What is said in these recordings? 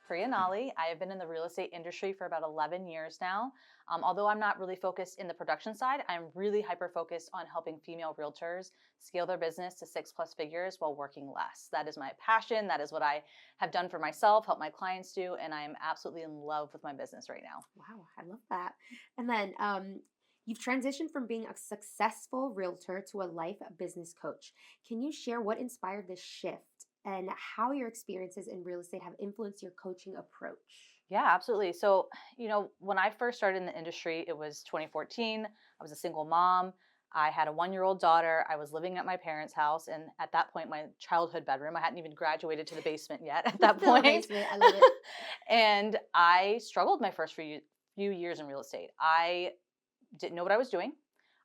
Priya Nalli. I have been in the real estate industry for about 11 years now. Although I'm not really focused in the production side, I'm really hyper focused on helping female realtors scale their business to 6+ figures while working less. That is my passion. That is what I have done for myself, help my clients do, and I am absolutely in love with my business right now. Wow, I love that. And then you've transitioned from being a successful realtor to a life business coach. Can you share what inspired this shift and how your experiences in real estate have influenced your coaching approach? Yeah, absolutely. So, when I first started in the industry, it was 2014. I was a single mom. I had a 1-year-old daughter. I was living at my parents' house. And at that point, my childhood bedroom, I hadn't even graduated to the basement yet at that The point. basement, I love it. And I struggled my first few years in real estate. I didn't know what I was doing.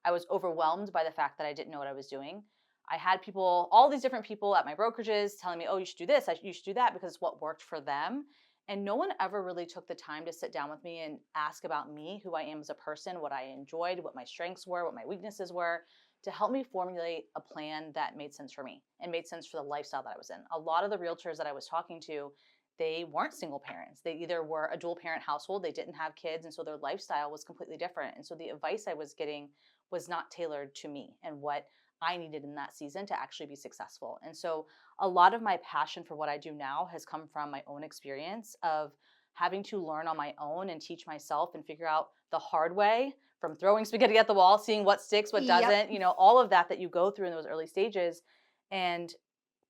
I was overwhelmed by the fact that I didn't know what I was doing. I had people, all these different people at my brokerages telling me, oh, you should do this, you should do that because it's what worked for them. And no one ever really took the time to sit down with me and ask about me, who I am as a person, what I enjoyed, what my strengths were, what my weaknesses were, to help me formulate a plan that made sense for me and made sense for the lifestyle that I was in. A lot of the realtors that I was talking to, they weren't single parents. They either were a dual parent household, they didn't have kids, and so their lifestyle was completely different. And so the advice I was getting was not tailored to me and what I needed in that season to actually be successful. And so a lot of my passion for what I do now has come from my own experience of having to learn on my own and teach myself and figure out the hard way, from throwing spaghetti at the wall, seeing what sticks, what Yep. doesn't, all of that you go through in those early stages. And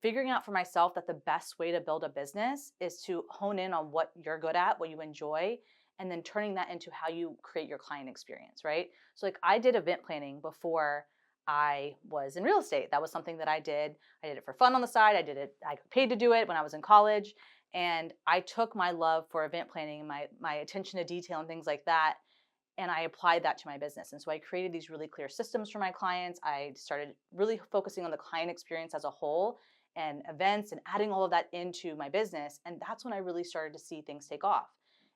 figuring out for myself that the best way to build a business is to hone in on what you're good at, what you enjoy, and then turning that into how you create your client experience, right? So, like, I did event planning before I was in real estate. That was something that I did. I did it for fun on the side. I got paid to do it when I was in college. And I took my love for event planning, my attention to detail and things like that, and I applied that to my business. And so I created these really clear systems for my clients. I started really focusing on the client experience as a whole and events and adding all of that into my business. And that's when I really started to see things take off.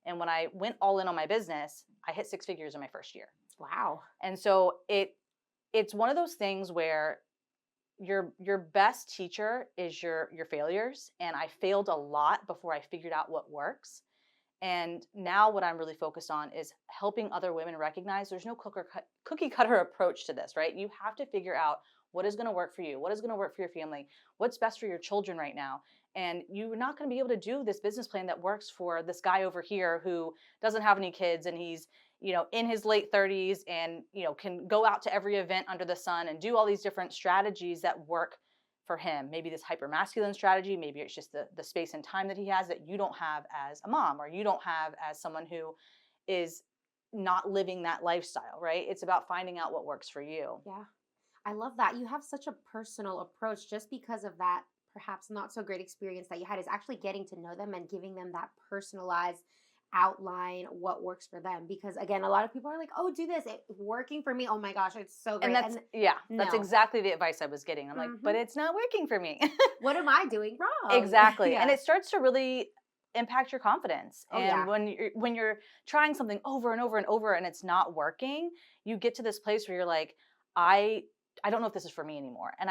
And when I went all in on my business, I hit 6 figures in my first year. Wow. And so it's one of those things where your best teacher is your failures. And I failed a lot before I figured out what works. And now what I'm really focused on is helping other women recognize there's no cookie cutter approach to this, right? You have to figure out what is going to work for you, what is going to work for your family, what's best for your children right now. And you're not going to be able to do this business plan that works for this guy over here who doesn't have any kids and he's, in his late 30s and, can go out to every event under the sun and do all these different strategies that work for him. Maybe this hyper masculine strategy, maybe it's just the space and time that he has that you don't have as a mom or you don't have as someone who is not living that lifestyle, right? It's about finding out what works for you. Yeah. I love that. You have such a personal approach just because of that perhaps not so great experience that you had is actually getting to know them and giving them that personalized outline what works for them because again a lot of people are like, oh, do this, it working for me, oh my gosh, it's so And great. And that's no. exactly the advice I was getting. I'm like, but Hmm. it's not working for me. What am I doing wrong? Exactly. And Yeah. it starts to really impact your confidence. Oh And yeah. when you're trying something over and over and over and it's not working, you get to this place where you're like, I I don't know if this is for me anymore. And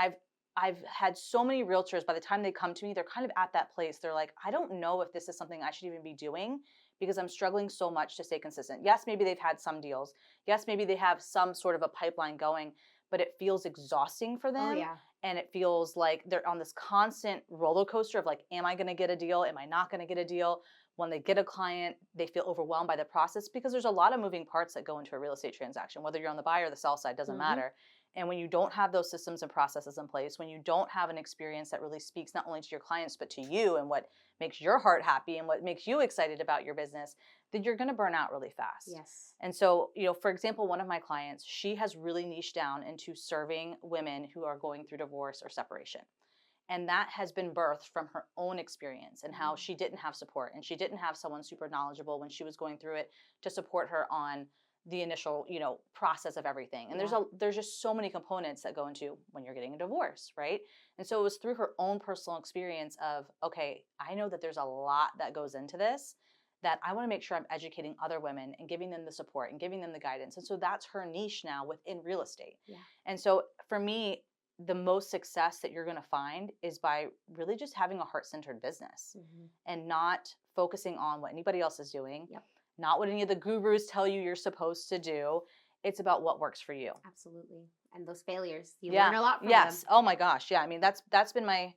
I've had so many realtors, by the time they come to me, they're kind of at that place. They're like, I don't know if this is something I should even be doing because I'm struggling so much to stay consistent. Yes, maybe they've had some deals. Yes, maybe they have some sort of a pipeline going, but it feels exhausting for Oh them. yeah. And it feels like they're on this constant roller coaster of like, am I going to get a deal? Am I not going to get a deal? When they get a client, they feel overwhelmed by the process because there's a lot of moving parts that go into a real estate transaction, whether you're on the buy or the sell side, doesn't Hmm. matter. And when you don't have those systems and processes in place, when you don't have an experience that really speaks not only to your clients, but to you and what makes your heart happy and what makes you excited about your business, then you're going to burn out really fast. Yes. And so, for example, one of my clients, she has really niched down into serving women who are going through divorce or separation. And that has been birthed from her own experience and how Mm. she didn't have support and she didn't have someone super knowledgeable when she was going through it to support her on the initial, process of everything. And Yeah. there's just so many components that go into when you're getting a divorce, right? And so it was through her own personal experience of, okay, I know that there's a lot that goes into this, that I want to make sure I'm educating other women and giving them the support and giving them the guidance. And so that's her niche now within real estate. Yeah. And so for me, the most success that you're going to find is by really just having a heart-centered business Mhm. and not focusing on what anybody else is doing, Yep. not what any of the gurus tell you you're supposed to do. It's about what works for you. Absolutely. And those failures, you learn Yeah. a lot from them. Yes. Oh my gosh. Yeah. I mean, that's been my,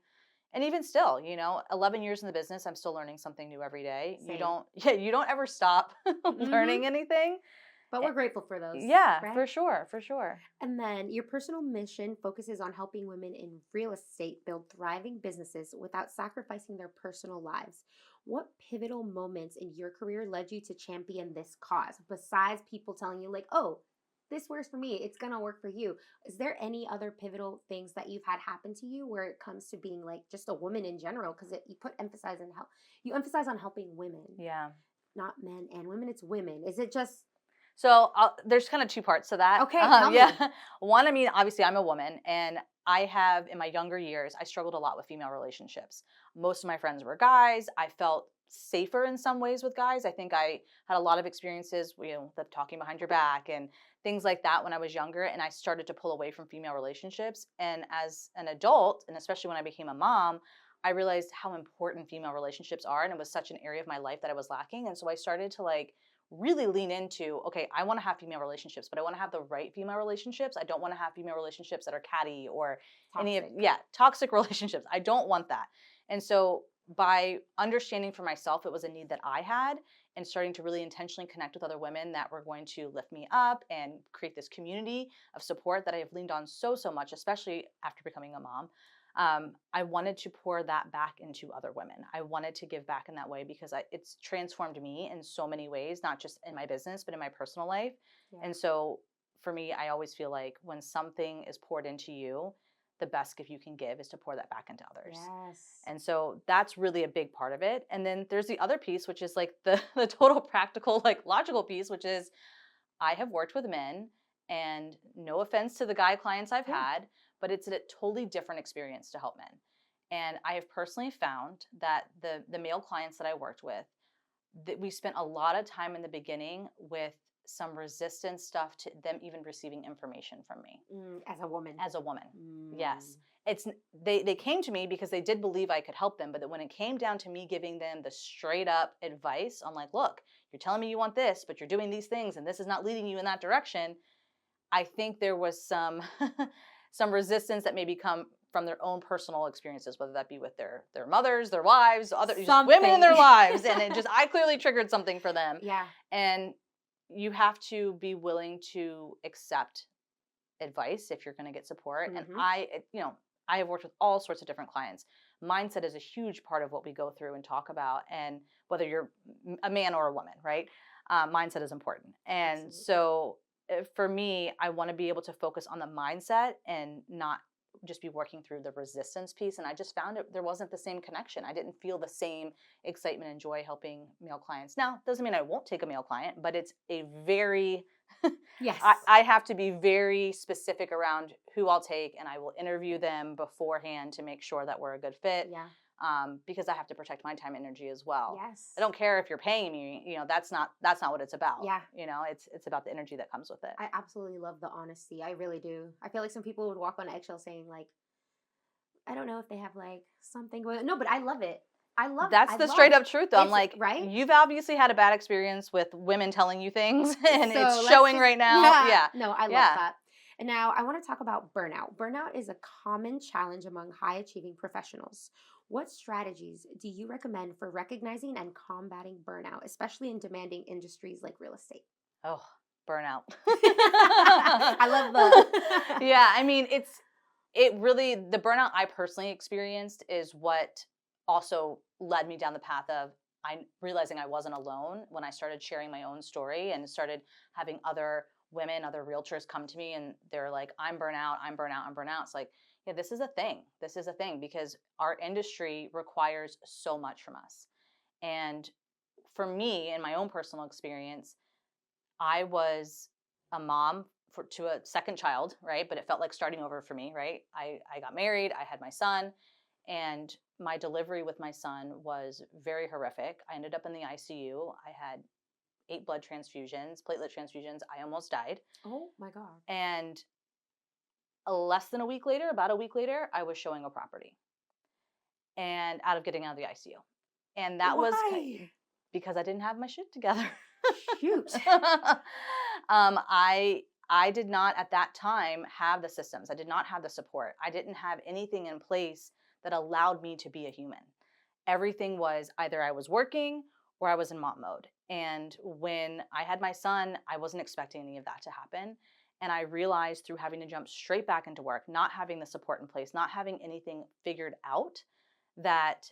and even still, 11 years in the business, I'm still learning something new every day. You Same. don't, yeah, you don't ever stop Mhm. learning anything. But Eh, we're grateful for those, Yeah, right? for sure. For sure. And then your personal mission focuses on helping women in real estate build thriving businesses without sacrificing their personal lives. What pivotal moments in your career led you to champion this cause? Besides people telling you, like, oh, this works for me, it's going to work for you. Is there any other pivotal things that you've had happen to you where it comes to being like just a woman in general? Because you emphasize on helping women, Yeah. not men and women, it's women. Is it just, So there's kind of two parts to that. okay, tell Yeah. me. One, I mean, obviously, I'm a woman, and I have in my younger years, I struggled a lot with female relationships. Most of my friends were guys. I felt safer in some ways with guys. I think I had a lot of experiences, the talking behind your back and things like that when I was younger, and I started to pull away from female relationships. And as an adult, and especially when I became a mom, I realized how important female relationships are, and it was such an area of my life that I was lacking. And so I started to really lean into, okay, I want to have female relationships, but I want to have the right female relationships. I don't want to have female relationships that are catty or any of, Toxic. yeah, toxic relationships. I don't want that. And so by understanding for myself, it was a need that I had, and starting to really intentionally connect with other women that were going to lift me up and create this community of support that I have leaned on so much, especially after becoming a mom. I wanted to pour that back into other women. I wanted to give back in that way because it's transformed me in so many ways, not just in my business, but in my personal life. Yeah. And so for me, I always feel like when something is poured into you, the best gift you can give is to pour that back into others. Yes. And so that's really a big part of it. And then there's the other piece, which is like the total practical, like logical piece, which is I have worked with men, and no offense to the guy clients I've Yeah. had, but it's a totally different experience to help men. And I have personally found that the male clients that I worked with, that we spent a lot of time in the beginning with some resistance stuff to them even receiving information from me As a woman. as a woman. Mm. Yes. They came to me because they did believe I could help them, but when it came down to me giving them the straight up advice on like, look, you're telling me you want this, but you're doing these things and this is not leading you in that direction, I think there was some some resistance that maybe come from their own personal experiences, whether that be with their mothers, their wives, other just women in their lives, and I clearly triggered something for them. Yeah. And you have to be willing to accept advice if you're going to get support. And Mhm. I have worked with all sorts of different clients. Mindset is a huge part of what we go through and talk about, and whether you're a man or a woman, right? Mindset is important. And Absolutely. so for me, I want to be able to focus on the mindset and not just be working through the resistance piece. And I just found there wasn't the same connection. I didn't feel the same excitement and joy helping male clients. Now, doesn't mean I won't take a male client, but it's a very Yes. I have to be very specific around who I'll take, and I will interview them beforehand to make sure that we're a good fit. Yeah. Because I have to protect my time and energy as well. Yes. I don't care if you're paying me. That's not what it's about. Yeah. It's about the energy that comes with it. I absolutely love the honesty. I really do. I feel like some people would walk on eggshells saying like, I don't know if they have like something going. No, but I love it. That's the straight up truth, though. I'm it's like, right. you've obviously had a bad experience with women telling you things, and So it's let's showing just- right now. Yeah. No, I love Yeah. that. And now I want to talk about burnout. Burnout is a common challenge among high achieving professionals. What strategies do you recommend for recognizing and combating burnout, especially in demanding industries like real estate? Oh, burnout. I love the Yeah, I mean, it really, the burnout I personally experienced is what also led me down the path of I realizing I wasn't alone when I started sharing my own story and started having other women, other realtors come to me, and they're like, I'm burnout, I'm burnout, I'm burnout. It's like, yeah, this is a thing. This is a thing because our industry requires so much from us. And for me, in my own personal experience, I was a mom to a second child, right? But it felt like starting over for me, right? I got married, I had my son, and my delivery with my son was very horrific. I ended up in the ICU. I had 8 blood transfusions, platelet transfusions. I almost died. Oh my God. And less than a week later, about a week later, I was showing a property and out of getting out of the ICU. And that was Why? because I didn't have my shit together. Shoot. I did not at that time have the systems. I did not have the support. I didn't have anything in place that allowed me to be a human. Everything was either I was working or I was in mom mode. And when I had my son, I wasn't expecting any of that to happen. And I realized through having to jump straight back into work, not having the support in place, not having anything figured out, that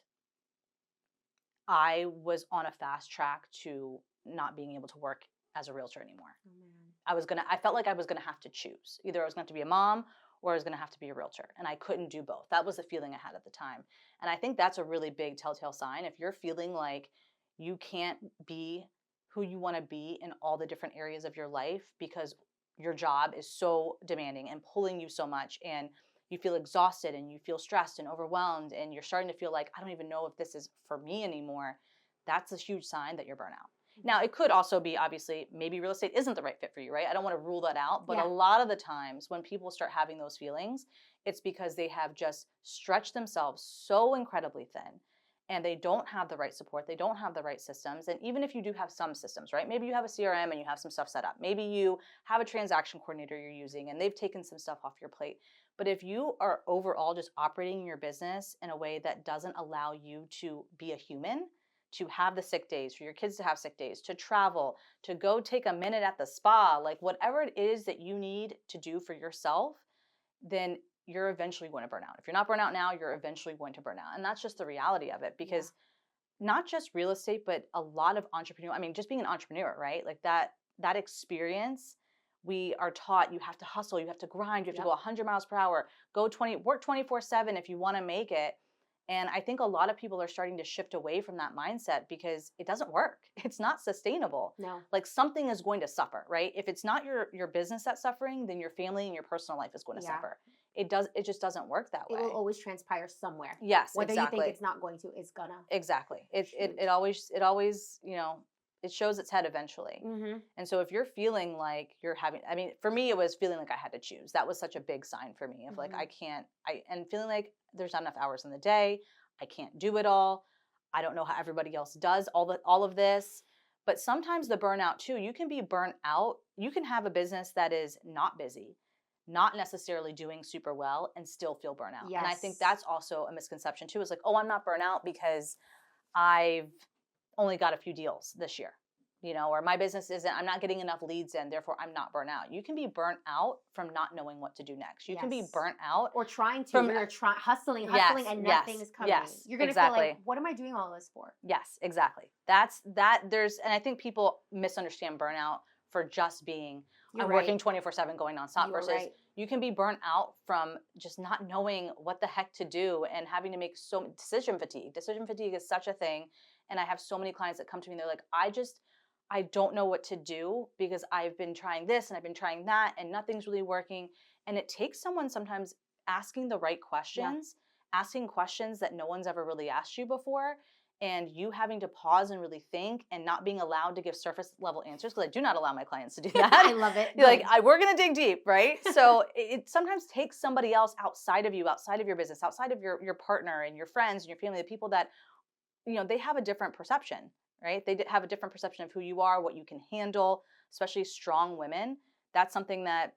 I was on a fast track to not being able to work as a realtor anymore. Oh, man. I felt like I was gonna have to choose. Either I was gonna have to be a mom or I was gonna have to be a realtor. And I couldn't do both. That was the feeling I had at the time. And I think that's a really big telltale sign. If you're feeling like you can't be who you wanna be in all the different areas of your life because your job is so demanding and pulling you so much, and you feel exhausted and you feel stressed and overwhelmed, and you're starting to feel like, I don't even know if this is for me anymore, that's a huge sign that you're burnout. Now, it could also be, obviously, maybe real estate isn't the right fit for you, right? I don't want to rule that out. But Yeah. a lot of the times when people start having those feelings, it's because they have just stretched themselves so incredibly thin and they don't have the right support. They don't have the right systems. And even if you do have some systems, right? Maybe you have a CRM and you have some stuff set up. Maybe you have a transaction coordinator you're using and they've taken some stuff off your plate. But if you are overall just operating your business in a way that doesn't allow you to be a human, to have the sick days, for your kids to have sick days, to travel, to go take a minute at the spa, like whatever it is that you need to do for yourself, then you're eventually going to burn out. If you're not burnt out now, you're eventually going to burn out. And that's just the reality of it, because not just real estate, but a lot of I mean, just being an entrepreneur, right? Like that experience, we are taught you have to hustle, you have to grind, you have to go 100 miles per hour, work 24/7 if you want to make it. And I think a lot of people are starting to shift away from that mindset because it doesn't work. It's not sustainable. No. Like something is going to suffer, right? If it's not your business that's suffering, then your family and your personal life is going to suffer. It just doesn't work that way. It will always transpire somewhere. Yes, Whether exactly. you think it's not going to, it's gonna. Exactly. It Shoot. always, it shows its head eventually. Mm-hmm. And so if you're feeling like you're having, I mean, for me, it was feeling like I had to choose. That was such a big sign for me of like, and feeling like there's not enough hours in the day. I can't do it all. I don't know how everybody else does all of this. But sometimes the burnout too, you can be burnt out. You can have a business that is not busy, not necessarily doing super well, and still feel burnout. Yes. And I think that's also a misconception too. Is like, oh, I'm not burnt out because I've only got a few deals this year, or my business I'm not getting enough leads in, therefore I'm not burnt out. You can be burnt out from not knowing what to do next. You can be burnt out. Or trying to, from you're hustling, and nothing is coming. You're going to feel like, what am I doing all this for? Yes, exactly. And I think people misunderstand burnout for just being working 24/7 going nonstop versus you can be burnt out from just not knowing what the heck to do and having to make decision fatigue. Decision fatigue is such a thing. And I have so many clients that come to me and they're like, I don't know what to do because I've been trying this and I've been trying that and nothing's really working. And it takes someone sometimes asking the right questions, asking questions that no one's ever really asked you before, and you having to pause and really think and not being allowed to give surface level answers, because I do not allow my clients to do that. I love it. You're like, we're going to dig deep, right? So it sometimes takes somebody else outside of you, outside of your business, outside of your partner and your friends and your family, the people that, they have a different perception, right? They have a different perception of who you are, what you can handle, especially strong women. That's something that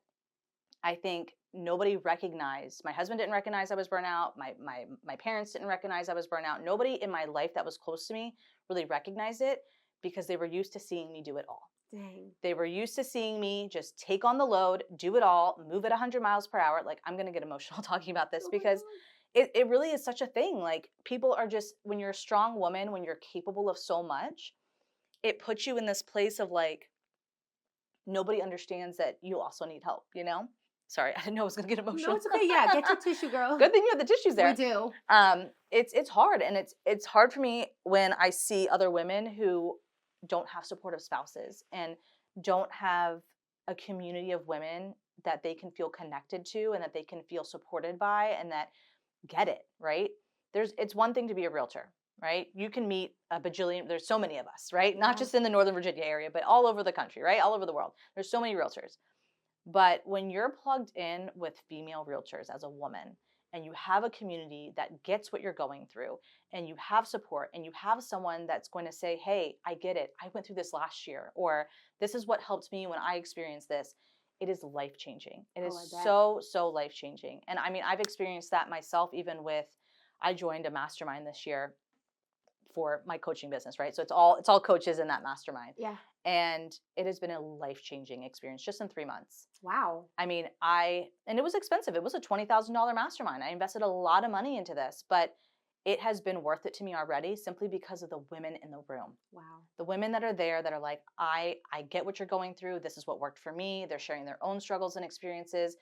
I think nobody recognized. My husband didn't recognize I was burnt out. My parents didn't recognize I was burnt out. Nobody in my life that was close to me really recognized it because they were used to seeing me do it all. Dang. They were used to seeing me just take on the load, do it all, move at 100 miles per hour. Like, I'm going to get emotional talking about this because it really is such a thing. Like, people are just, when you're a strong woman, when you're capable of so much, it puts you in this place of like, nobody understands that you also need help, Sorry, I didn't know I was going to get emotional. No, it's okay. Yeah, get your tissue, girl. Good thing you have the tissues there. We do. It's hard, and it's hard for me when I see other women who don't have supportive spouses and don't have a community of women that they can feel connected to and that they can feel supported by and that get it, right? It's one thing to be a realtor, right? You can meet a bajillion, there's so many of us, right? Not just in the Northern Virginia area, but all over the country, right? All over the world. There's so many realtors. But when you're plugged in with female realtors as a woman, and you have a community that gets what you're going through, and you have support, and you have someone that's going to say, hey, I get it. I went through this last year, or this is what helped me when I experienced this. It is life changing. It Oh, is I bet. so, so life changing. And I mean, I've experienced that myself, even with, I joined a mastermind this year for my coaching business, right? So it's all coaches in that mastermind. Yeah. And it has been a life-changing experience just in 3 months. Wow. I mean, and it was expensive. It was a $20,000 mastermind. I invested a lot of money into this, but it has been worth it to me already simply because of the women in the room. Wow. The women that are there that are like, I get what you're going through. This is what worked for me. They're sharing their own struggles and experiences.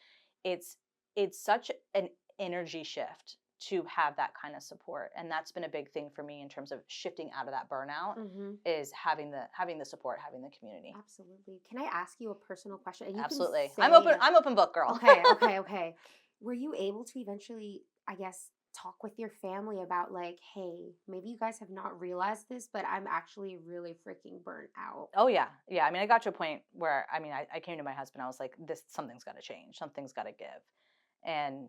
It's it's such an energy shift to have that kind of support. And that's been a big thing for me in terms of shifting out of that burnout Mm-hmm. is having the support, having the community. Absolutely. Can I ask you a personal question? And you can Absolutely. say, I'm open book, girl. okay, okay, okay. Were you able to eventually, I guess, talk with your family about like, hey, maybe you guys have not realized this, but I'm actually really freaking burnt out? Oh yeah. Yeah. I mean, I got to a point where I came to my husband, I was like, something's gotta change. Something's gotta give. And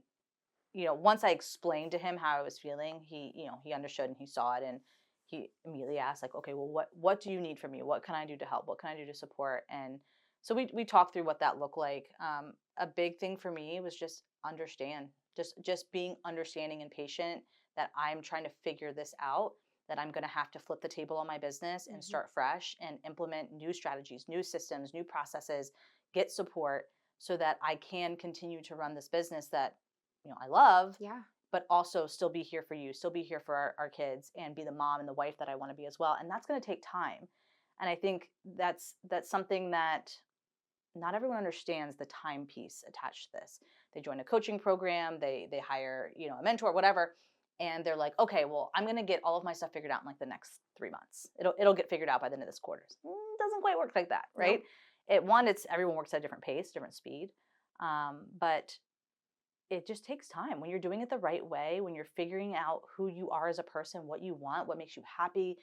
once I explained to him how I was feeling, he understood and he saw it, and he immediately asked like, okay, well, what do you need from me? What can I do to help? What can I do to support? And so we talked through what that looked like. A big thing for me was just being understanding and patient that I'm trying to figure this out, that I'm going to have to flip the table on my business and Mm-hmm. start fresh and implement new strategies, new systems, new processes, get support so that I can continue to run this business that I love, Yeah. but also still be here for you, still be here for our kids, and be the mom and the wife that I want to be as well. And that's going to take time. And I think that's something that not everyone understands, the time piece attached to this. They join a coaching program, they hire, a mentor, whatever, and they're like, okay, well, I'm going to get all of my stuff figured out in like the next 3 months. It'll get figured out by the end of this quarter. Doesn't quite work like that, right? Nope. It's everyone works at a different pace, different speed, but it just takes time when you're doing it the right way, when you're figuring out who you are as a person, what you want, what makes you happy,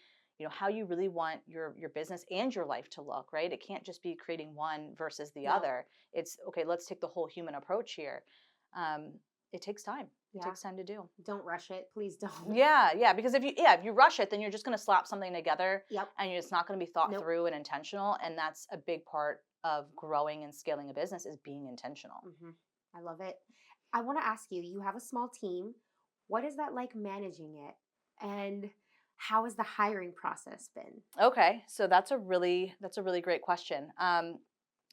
how you really want your business and your life to look, right? It can't just be creating one versus the No. other. It's okay, let's take the whole human approach here. um, it takes time. It Yeah. takes time to do. Don't rush it. Please don't. Yeah, because if you rush it, then you're just going to slap something together, Yep. and it's not going to be thought Nope. through and intentional. And that's a big part of growing and scaling a business, is being intentional. Mm-hmm. I love it. I want to ask you, you have a small team. What is that like managing it? And how has the hiring process been? Okay, so that's a really great question.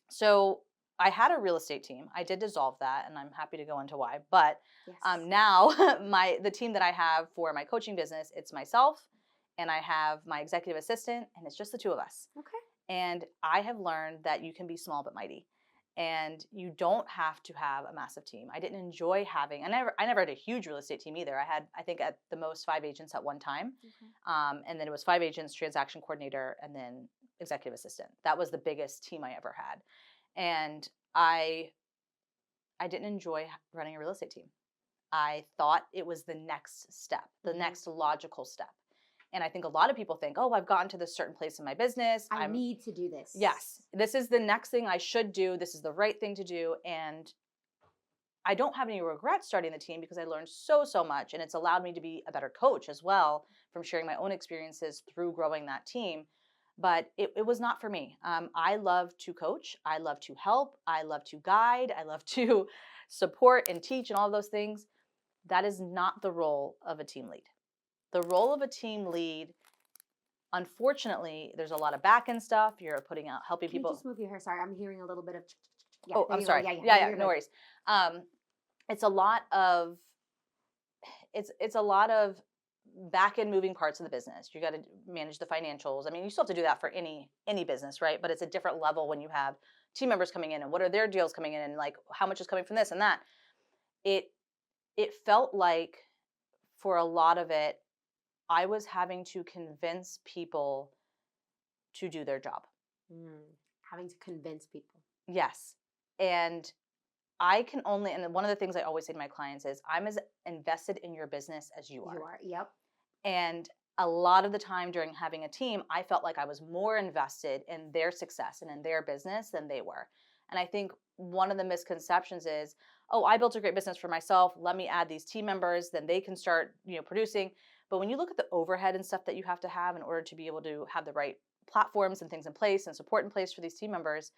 So I had a real estate team. I did dissolve that, and I'm happy to go into why. But Yes. now the team that I have for my coaching business, it's myself, and I have my executive assistant, and it's just the two of us. Okay. And I have learned that you can be small but mighty. And you don't have to have a massive team. I didn't enjoy having, I never had a huge real estate team either. I had, I think, at the most 5 agents at one time. Okay. And then it was 5 agents, transaction coordinator, and then executive assistant. That was the biggest team I ever had. And I didn't enjoy running a real estate team. I thought it was the next step, the Mhm. next logical step. And I think a lot of people think, oh, I've gotten to this certain place in my business. I need to do this. Yes, this is the next thing I should do. This is the right thing to do. And I don't have any regrets starting the team because I learned so, so much. And it's allowed me to be a better coach as well from sharing my own experiences through growing that team. But it was not for me. I love to coach. I love to help. I love to guide. I love to support and teach and all of those things. That is not the role of a team lead. The role of a team lead, unfortunately, there's a lot of back end stuff. You're putting out, helping Can people. you just move your hair? Sorry, I'm hearing a little bit of. Yeah, Oh, there I'm you go. sorry. Yeah, Yeah, you're no good. worries. It's a lot of it's a lot of back end moving parts of the business. You got to manage the financials. I mean, you still have to do that for any business, right? But it's a different level when you have team members coming in, and what are their deals coming in, and like how much is coming from this and that. It it felt like for a lot of it, I was having to convince people to do their job. Having to convince people. Yes. And I can only, and one of the things I always say to my clients is, I'm as invested in your business as you are. You are. Yep. And a lot of the time during having a team, I felt like I was more invested in their success and in their business than they were. And I think one of the misconceptions is, oh, I built a great business for myself. Let me add these team members, then they can start, producing. But when you look at the overhead and stuff that you have to have in order to be able to have the right platforms and things in place and support in place for these team members,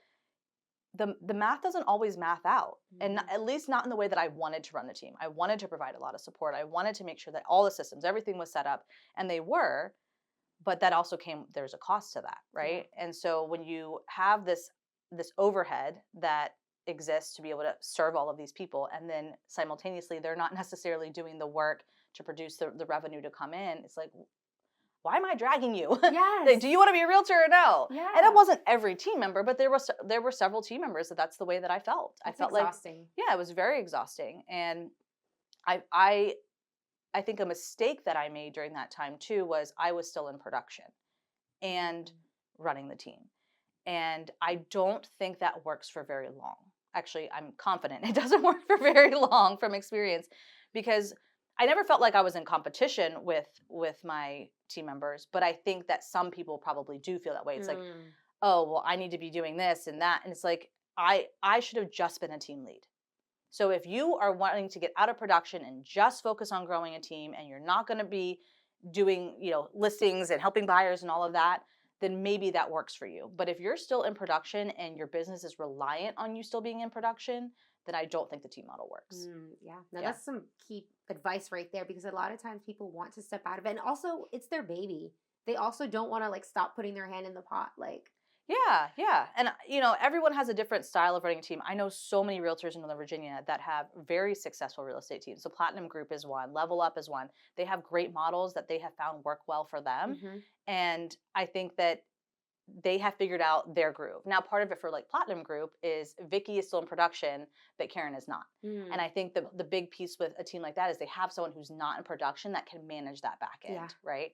the math doesn't always math out. And at least not in the way that I wanted to run the team. I wanted to provide a lot of support. I wanted to make sure that all the systems, everything was set up, and they were, but that also there's a cost to that, right? Yeah. And so when you have this overhead that exists to be able to serve all of these people, and then simultaneously they're not necessarily doing the work to produce the revenue to come in, it's like, why am I dragging you? Yes. Like, do you want to be a realtor or no? Yeah. And it wasn't every team member, but there were several team members that's the way that I felt. That's I felt exhausting. like, yeah, it was very exhausting. And I think a mistake that I made during that time too was I was still in production and running the team. And I don't think that works for very long. Actually, I'm confident it doesn't work for very long from experience, because I never felt like I was in competition with my team members, but I think that some people probably do feel that way. It's like, oh, well, I need to be doing this and that. And it's like, I should have just been a team lead. So if you are wanting to get out of production and just focus on growing a team, and you're not going to be doing, listings and helping buyers and all of that, then maybe that works for you. But if you're still in production and your business is reliant on you still being in production, then I don't think the team model works. Yeah. Now that's some key advice right there, because a lot of times people want to step out of it, and also it's their baby. They also don't want to like stop putting their hand in the pot. Like, yeah. And, everyone has a different style of running a team. I know so many realtors in Northern Virginia that have very successful real estate teams. So Platinum Group is one, Level Up is one. They have great models that they have found work well for them. And I think that they have figured out their groove. Now, part of it for like Platinum Group is Vicky is still in production, but Karen is not. And I think the big piece with a team like that is they have someone who's not in production that can manage that back end, right?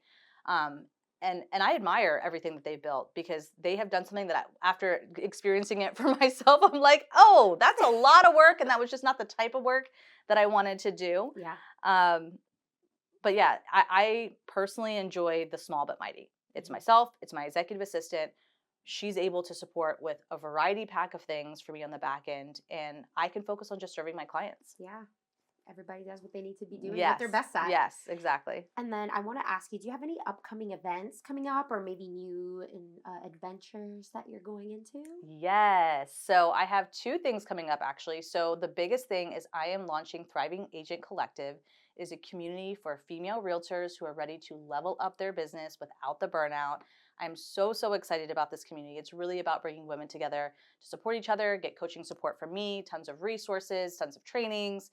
And I admire everything that they've built, because they have done something that after experiencing it for myself, I'm like, oh, that's a lot of work, and that was just not the type of work that I wanted to do. But yeah, I personally enjoy the small but mighty. It's myself, it's my executive assistant. She's able to support with a variety pack of things for me on the back end, and I can focus on just serving my clients. Yeah. Everybody does what they need to be doing with their best side. Yes, exactly. And then I want to ask you, do you have any upcoming events coming up, or maybe new adventures that you're going into? Yes. So I have two things coming up, actually. So the biggest thing is I am launching Thriving Agent Collective. It is a community for female realtors who are ready to level up their business without the burnout. I'm so excited about this community. It's really about bringing women together to support each other, get coaching support from me, tons of resources, tons of trainings.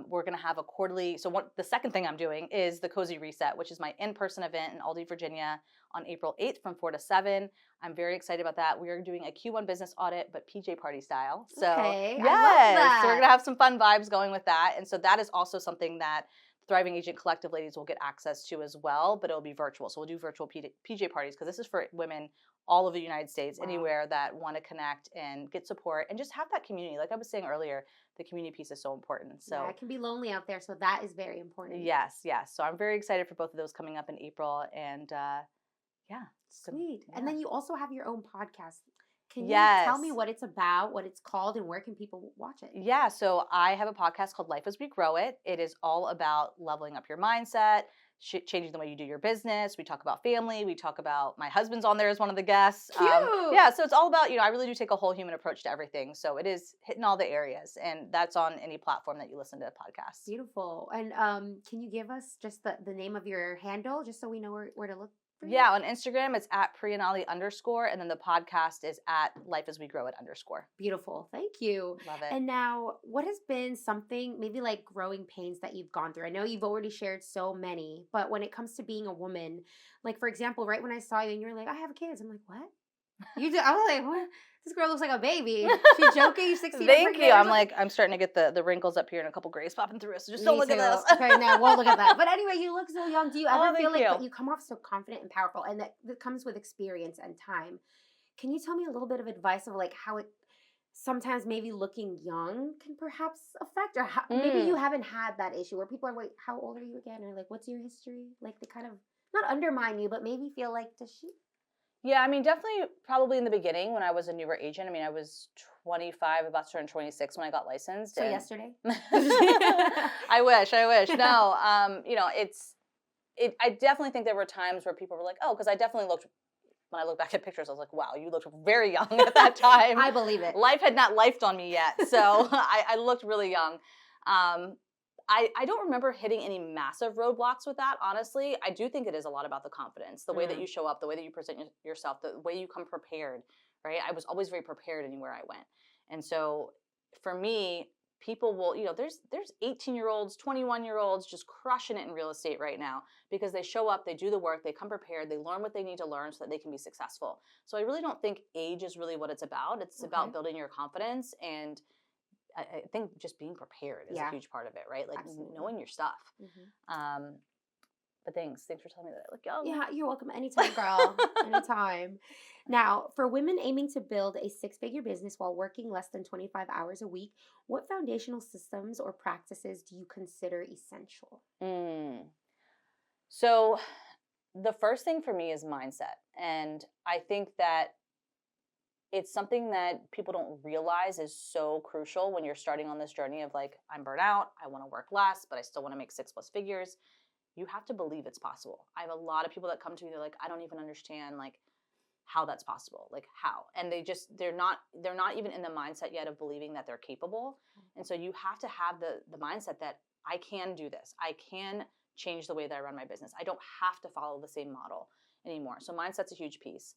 We're going to have a quarterly. So the second thing I'm doing is the Cozy Reset, which is my in-person event in Aldie, Virginia on April 8th from 4 to 7. I'm very excited about that. We are doing a Q1 business audit, but PJ party style. So okay, yes, I love that. So we're going to have some fun vibes going with that. And so that is also something that Thriving Agent Collective ladies will get access to as well, but it'll be virtual. So we'll do virtual PJ parties, because this is for women all over the United States, anywhere that want to connect and get support and just have that community. Like I was saying earlier, the community piece is so important. So yeah, it can be lonely out there, so that is very important. Yes. So I'm very excited for both of those coming up in April, and sweet. And then you also have your own podcast. Can you Yes. tell me what it's about, what it's called, and where can people watch it? Yeah, so I have a podcast called Life as We Grow It. It is all about leveling up your mindset, changing the way you do your business. We talk about family. We talk about, my husband's on there as one of the guests. Cute. Yeah, so it's all about, I really do take a whole human approach to everything. So it is hitting all the areas, and that's on any platform that you listen to podcasts. Beautiful. And can you give us just the name of your handle, just so we know where to look? Yeah, on Instagram, it's at Priya Nalli _, and then the podcast is at Life as We Grow It _. Beautiful. Thank you. Love it. And now, what has been something, maybe like growing pains that you've gone through? I know you've already shared so many, but when it comes to being a woman, like for example, right when I saw you and you're like, I have kids, I'm like, what? You do? I was like, what? This girl looks like a baby. She's joking. You're 16. Thank you. I'm starting to get the wrinkles up here and a couple grays popping through. So just don't look at this. Okay, no, won't look at that. But anyway, you look so young. Do you ever feel like, but you come off so confident and powerful, and that comes with experience and time. Can you tell me a little bit of advice of like how it sometimes maybe looking young can perhaps affect, or maybe you haven't had that issue where people are like, how old are you again? Or like, what's your history? Like they kind of not undermine you, but maybe feel like, does she? Yeah, I mean, definitely probably in the beginning when I was a newer agent. I mean, I was 25, about to turn 26 when I got licensed. So And yesterday? I wish. No, I definitely think there were times where people were like, oh, because I definitely looked, when I look back at pictures, I was like, wow, you looked very young at that time. I believe it. Life had not lifed on me yet. So I looked really young. Um, I don't remember hitting any massive roadblocks with that, honestly. I do think it is a lot about the confidence, the way that Mm, you show up, the way that you present yourself, the way you come prepared, right? I was always very prepared anywhere I went. And so for me, people will, there's 18-year-olds, 21-year-olds just crushing it in real estate right now because they show up, they do the work, they come prepared, they learn what they need to learn so that they can be successful. So I really don't think age is really what it's about. It's okay. about building your confidence, and I think just being prepared is a Yeah, huge part of it, right? Like absolutely. knowing your stuff. Hmm. Um, but thanks for telling me that I look young. Yeah, you're welcome. Anytime, girl. Anytime. Now, for women aiming to build a six-figure business while working less than 25 hours a week, what foundational systems or practices do you consider essential? Mm. So the first thing for me is mindset, and I think that it's something that people don't realize is so crucial when you're starting on this journey of like, I'm burnt out, I want to work less, but I still want to make 6+ figures. You have to believe it's possible. I have a lot of people that come to me, they're like, I don't even understand like how that's possible, like how, and they're not even in the mindset yet of believing that they're capable. And so you have to have the mindset that I can do this, I can change the way that I run my business, I don't have to follow the same model anymore. So mindset's a huge piece.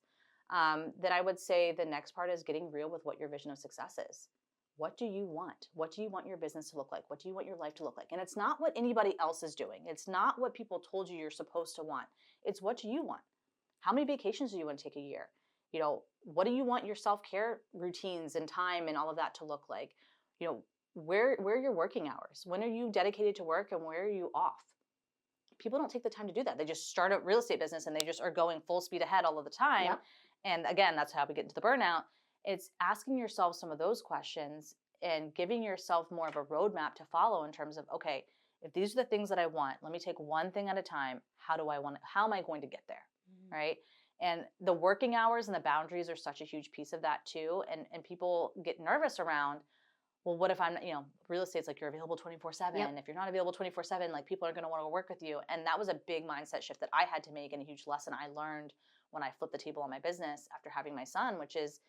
Then I would say the next part is getting real with what your vision of success is. What do you want? What do you want your business to look like? What do you want your life to look like? And it's not what anybody else is doing, it's not what people told you you're supposed to want, it's what you want. How many vacations do you want to take a year? What do you want your self-care routines and time and all of that to look like? Where are your working hours? When are you dedicated to work and where are you off? People don't take the time to do that. They just start a real estate business and they just are going full speed ahead all of the time. Yep. And again, that's how we get into the burnout. It's asking yourself some of those questions and giving yourself more of a roadmap to follow in terms of, okay, if these are the things that I want, let me take one thing at a time. How am I going to get there? Mhm. Right. And the working hours and the boundaries are such a huge piece of that too. And people get nervous around, well, what if I'm, real estate's like you're available 24/7. Yep. If you're not available 24/7, like people are going to want to work with you. And that was a big mindset shift that I had to make, and a huge lesson I learned when I flipped the table on my business after having my son, which is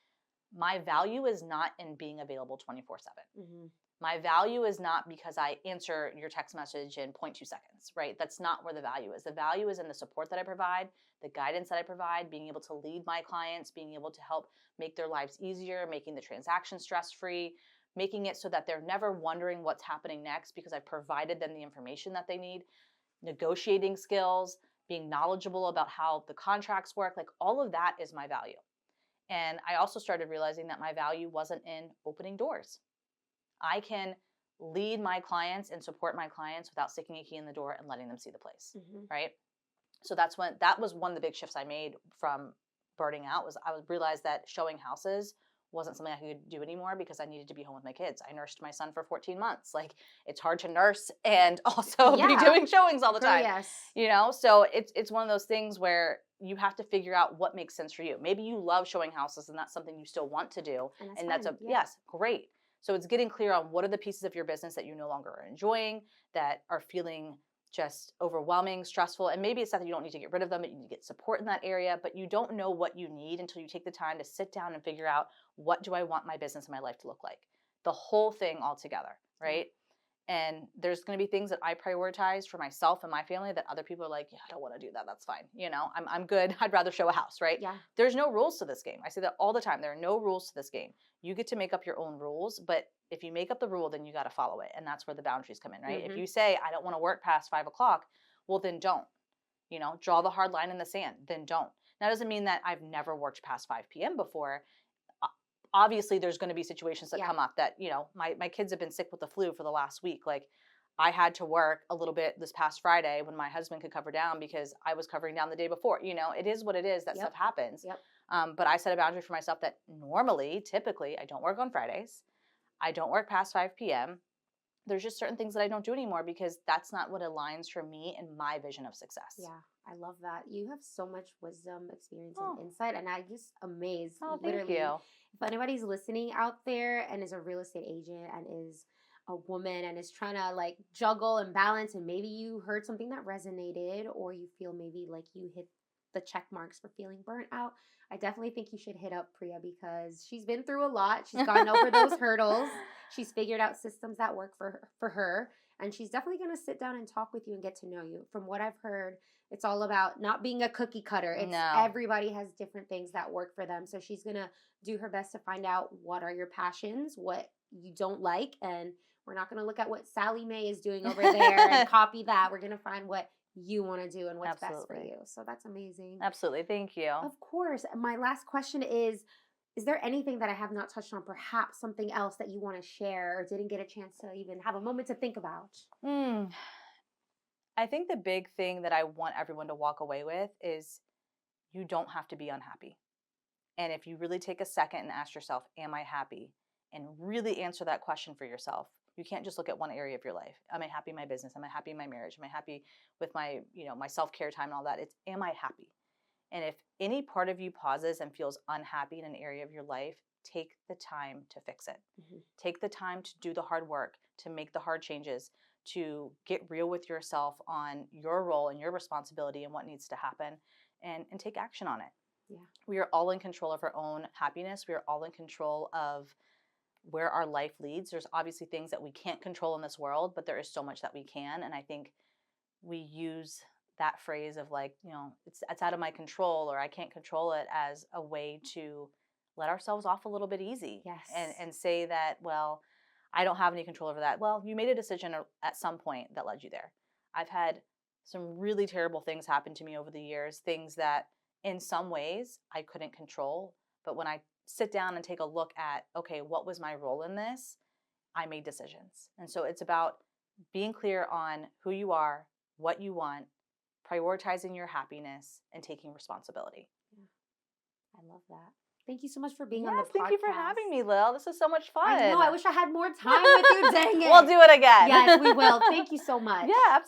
my value is not in being available 24/7. Mhm. My value is not because I answer your text message in 0.2 seconds, right? That's not where the value is. The value is in the support that I provide, the guidance that I provide, being able to lead my clients, being able to help make their lives easier, making the transaction stress-free, making it so that they're never wondering what's happening next because I've provided them the information that they need, negotiating skills, being knowledgeable about how the contracts work, like all of that is my value. And I also started realizing that my value wasn't in opening doors. I can lead my clients and support my clients without sticking a key in the door and letting them see the place, Mhm. right? So that was one of the big shifts I made from burning out. Was I realized that showing houses wasn't something I could do anymore because I needed to be home with my kids. I nursed my son for 14 months. Like, it's hard to nurse and also be Yeah. doing showings all the Girl, time. yes. So it's one of those things where you have to figure out what makes sense for you. Maybe you love showing houses and that's something you still want to do, And that's and that's fine. a Yeah. yes, great. So it's getting clear on what are the pieces of your business that you no longer are enjoying, that are feeling just overwhelming, stressful, and maybe it's not that you don't need to get rid of them, but you need to get support in that area, but you don't know what you need until you take the time to sit down and figure out, what do I want my business and my life to look like? The whole thing all together, Yeah. right? And there's going to be things that I prioritize for myself and my family that other people are like, yeah, I don't want to do that. That's fine. I'm good. I'd rather show a house, right? Yeah. There's no rules to this game. I say that all the time. There are no rules to this game. You get to make up your own rules, but if you make up the rule, then you got to follow it. And that's where the boundaries come in, right? If Mhm. you say, I don't want to work past 5 o'clock, well, then don't. Draw the hard line in the sand, then don't. That doesn't mean that I've never worked past 5 p.m. before. Obviously there's going to be situations that Yeah. come up that my kids have been sick with the flu for the last week. Like, I had to work a little bit this past Friday when my husband could cover down because I was covering down the day before. It is what it is, that Yep. stuff happens. Yep. But I set a boundary for myself that typically I don't work on Fridays, I don't work past 5 p.m. There's just certain things that I don't do anymore because that's not what aligns for me and my vision of success. Yeah. I love that. You have so much wisdom, experience, and Oh, insight, and I just amazed. oh, thank Literally, you. if anybody's listening out there and is a real estate agent and is a woman and is trying to like juggle and balance, and maybe you heard something that resonated, or you feel maybe like you hit the check marks for feeling burnt out, I definitely think you should hit up Priya because she's been through a lot. She's gotten over those hurdles. She's figured out systems that work for her, and she's definitely going to sit down and talk with you and get to know you. From what I've heard, it's all about not being a cookie cutter. It's No, everybody has different things that work for them. So she's going to do her best to find out what are your passions, what you don't like, and we're not going to look at what Sally Mae is doing over there and copy that. We're going to find what you want to do and what's best for absolutely. you. So that's amazing. Absolutely. Thank you. Of course. My last question is there anything that I have not touched on, perhaps something else that you want to share or didn't get a chance to even have a moment to think about? Mm, I think the big thing that I want everyone to walk away with is you don't have to be unhappy. And if you really take a second and ask yourself, am I happy? And really answer that question for yourself. You can't just look at one area of your life. Am I happy in my business? Am I happy in my marriage? Am I happy with my, my self-care time and all that? It's, am I happy? And if any part of you pauses and feels unhappy in an area of your life, take the time to fix it. Mhm. Take the time to do the hard work, to make the hard changes, to get real with yourself on your role and your responsibility and what needs to happen, and take action on it. Yeah. We are all in control of our own happiness. We are all in control of where our life leads. There's obviously things that we can't control in this world, but there is so much that we can. And I think we use that phrase of like, it's out of my control or I can't control it as a way to let ourselves off a little bit easy and Yes. and say that, well, I don't have any control over that. Well, you made a decision at some point that led you there. I've had some really terrible things happen to me over the years, things that in some ways I couldn't control, but when I sit down and take a look at, okay, what was my role in this? I made decisions. And so it's about being clear on who you are, what you want, prioritizing your happiness, and taking responsibility. Yeah. I love that. Thank you so much for being on the Yes, thank you for podcast. having me, Lil. This is so much I know. fun. I wish I had more time with you. Dang We'll it. do it again. Yes, we will. Thank you so much. Yeah, absolutely.